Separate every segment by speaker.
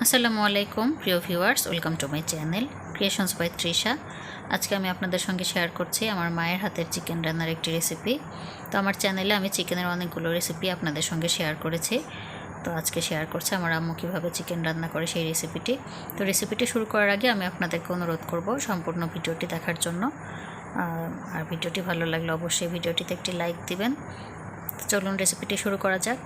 Speaker 1: আসসালামু আলাইকুম প্রিয় viewers, welcome to my channel creations by Trisha. আজকে আমি আপনাদের সঙ্গে শেয়ার করছি আমার মায়ের হাতের চিকেন রান্নার একটি রেসিপি। তো আমার চ্যানেলে আমি চিকেনের অনেকগুলো রেসিপি আপনাদের সঙ্গে শেয়ার করেছি। তো আজকে শেয়ার করছি আমার আম্মু কীভাবে চিকেন রান্না করে সেই রেসিপিটি। তো রেসিপিটি শুরু করার আগে আমি আপনাদেরকে অনুরোধ করব সম্পূর্ণ ভিডিওটি দেখার জন্য। আর ভিডিওটি ভালো লাগলে অবশ্যই ভিডিওটিতে একটি লাইক দিবেন। চলুন রেসিপিটি শুরু করা যাক।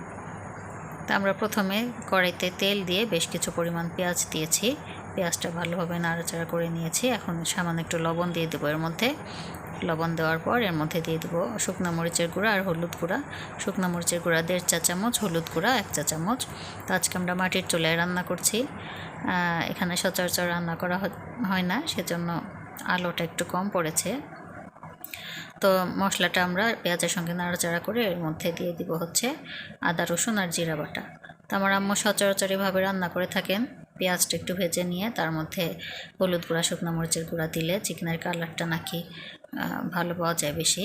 Speaker 1: তো আমরা প্রথমে কড়াইতে তেল দিয়ে বেশ কিছু পরিমাণ পেঁয়াজ দিয়েছি। পেঁয়াজটা ভালোভাবে নাড়াচাড়া করে নিয়েছি। এখন সামান্য একটু লবণ দিয়ে দেবো এর মধ্যে। লবণ দেওয়ার পর এর মধ্যে দিয়ে দেবো শুকনো মরিচের গুঁড়া আর হলুদ গুঁড়া। শুকনো মরিচের গুঁড়া 1.5 চা চামচ, হলুদ গুঁড়া 1 চা চামচ। তো আজকে আমরা মাটির চুলায় রান্না করছি। এখানে সচরাচর রান্না করা হয় না, সেজন্য আলোটা একটু কম পড়েছে। তো মশলাটা আমরা পেঁয়াজের সঙ্গে নাড়াচাড়া করে এর মধ্যে দিয়ে দিব হচ্ছে আদা, রসুন আর জিরা বাটা। তো আমার আম্মু সচরাচর এভাবে রান্না করে থাকেন। পেঁয়াজটা একটু ভেজে নিয়ে তার মধ্যে হলুদ গুঁড়া, শুকনো মরিচের গুঁড়া দিলে চিকেনের কালারটা নাকি ভালো পাওয়া যায় বেশি।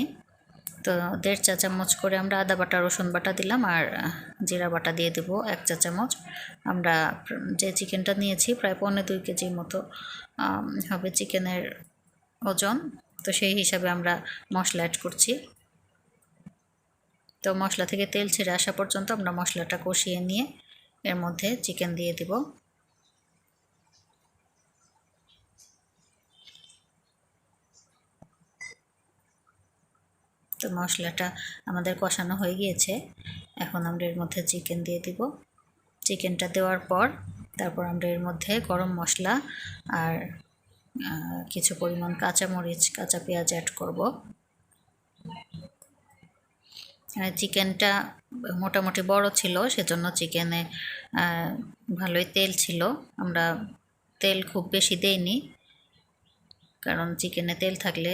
Speaker 1: তো 1.5 চা চামচ করে আমরা আদা বাটা, রসুন বাটা দিলাম আর জিরা বাটা দিয়ে দেবো 1 চা চামচ। আমরা যে চিকেনটা নিয়েছি প্রায় 1.25 কেজির মতো হবে চিকেনের ওজন। তো সেই হিসাবে আমরা মশলা অ্যাড করছি। তো মশলা থেকে তেল ছেড়ে আসা পর্যন্ত আমরা মশলাটা কষিয়ে নিয়ে এর মধ্যে চিকেন দিয়ে দিব। তো মশলাটা আমাদের কষানো হয়ে গিয়েছে। এখন আমরা এর মধ্যে চিকেন দিয়ে দিব। চিকেনটা দেওয়ার পর তারপর আমরা এর মধ্যে গরম মশলা আর কিছু পরিমাণ কাঁচামরিচ, কাঁচা পেঁয়াজ অ্যাড করব। চিকেনটা মোটামুটি বড় ছিল, সেজন্য চিকেনে ভালোই তেল ছিল। আমরা তেল খুব বেশি দেইনি, কারণ চিকেনে তেল থাকলে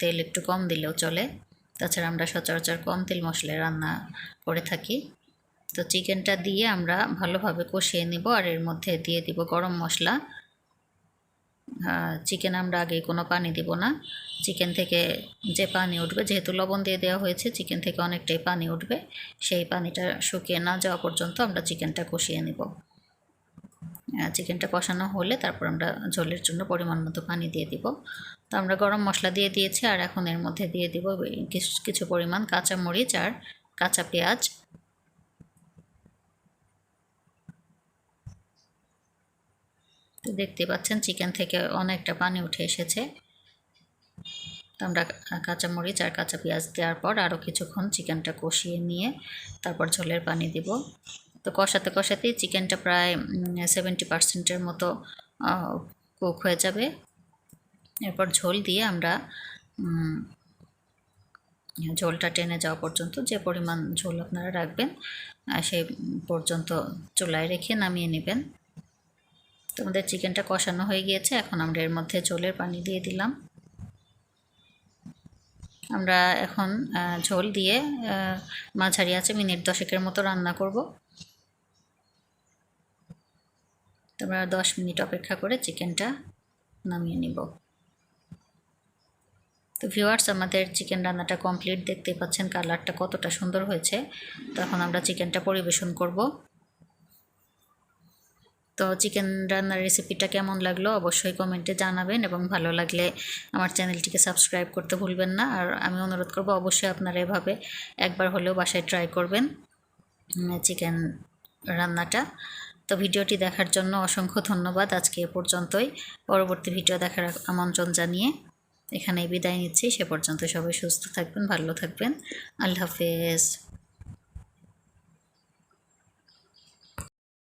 Speaker 1: তেল একটু কম দিলেও চলে। তাছাড়া আমরা সচরাচর কম তেল মশলায় রান্না করে থাকি। তো চিকেনটা দিয়ে আমরা ভালোভাবে কষিয়ে নিব আর এর মধ্যে দিয়ে দিব গরম মশলা। চিকেন আমরা আগে কোনো পানি দিব না। চিকেন থেকে যে পানি উঠবে, যেহেতু লবণ দিয়ে দেওয়া হয়েছে, চিকেন থেকে অনেকটাই পানি উঠবে। সেই পানিটা শুকিয়ে না যাওয়া পর্যন্ত আমরা চিকেনটা কষিয়ে নিব। চিকেনটা কষানো হলে তারপর আমরা ঝোলের জন্য পরিমাণ মতো পানি দিয়ে দিব। তো আমরা গরম মশলা দিয়ে দিয়েছি আর এখন এর মধ্যে দিয়ে দিব কিছু পরিমাণ কাঁচা মরিচ আর কাঁচা পেঁয়াজ। তো দেখতে পাচ্ছেন চিকেন থেকে অনেকটা পানি উঠে এসেছে। তো আমরা কাঁচা মরিচ আর কাঁচা পেঁয়াজ দেওয়ার পর আরও কিছুক্ষণ চিকেনটা কষিয়ে নিয়ে তারপর ঝোলের পানি দিব। তো কষাতে কষাতেই চিকেনটা প্রায় 70% মতো কুক হয়ে যাবে। এরপর ঝোল দিয়ে আমরা ঝোলটা টেনে যাওয়া পর্যন্ত, যে পরিমাণ ঝোল আপনারা রাখবেন সেই পর্যন্ত চুলায় রেখে নামিয়ে নেবেন। তো আমাদের চিকেনটা কষানো হয়ে গিয়েছে। এখন আমরা এর মধ্যে ঝোলের পানি দিয়ে দিলাম। আমরা এখন ঝোল দিয়ে মাঝারি আঁচে মিনিট 10 মতো রান্না করব। তো আমরা 10 মিনিট অপেক্ষা করে চিকেনটা নামিয়ে নিব। তো ভিউয়ার্স, আমাদের চিকেন রান্নাটা কমপ্লিট। দেখতে পাচ্ছেন কালারটা কতটা সুন্দর হয়েছে। তো এখন আমরা চিকেনটা পরিবেশন করব। তো চিকেন রান্নার রেসিপিটা কেমন লাগলো অবশ্যই কমেন্টে জানাবেন এবং ভালো লাগলে আমার চ্যানেলটিকে সাবস্ক্রাইব করতে ভুলবেন না। আর আমি অনুরোধ করব অবশ্যই আপনারা এভাবে একবার হলেও বাসায় ট্রাই করবেন চিকেন রান্নাটা। তো ভিডিওটি দেখার জন্য অসংখ্য ধন্যবাদ। আজকে এ পর্যন্তই। পরবর্তী ভিডিও দেখার আমন্ত্রণ জানিয়ে এখানেই বিদায় নিচ্ছি। সে পর্যন্ত সবাই সুস্থ থাকবেন, ভালো থাকবেন। আল্লাহ হাফেজ।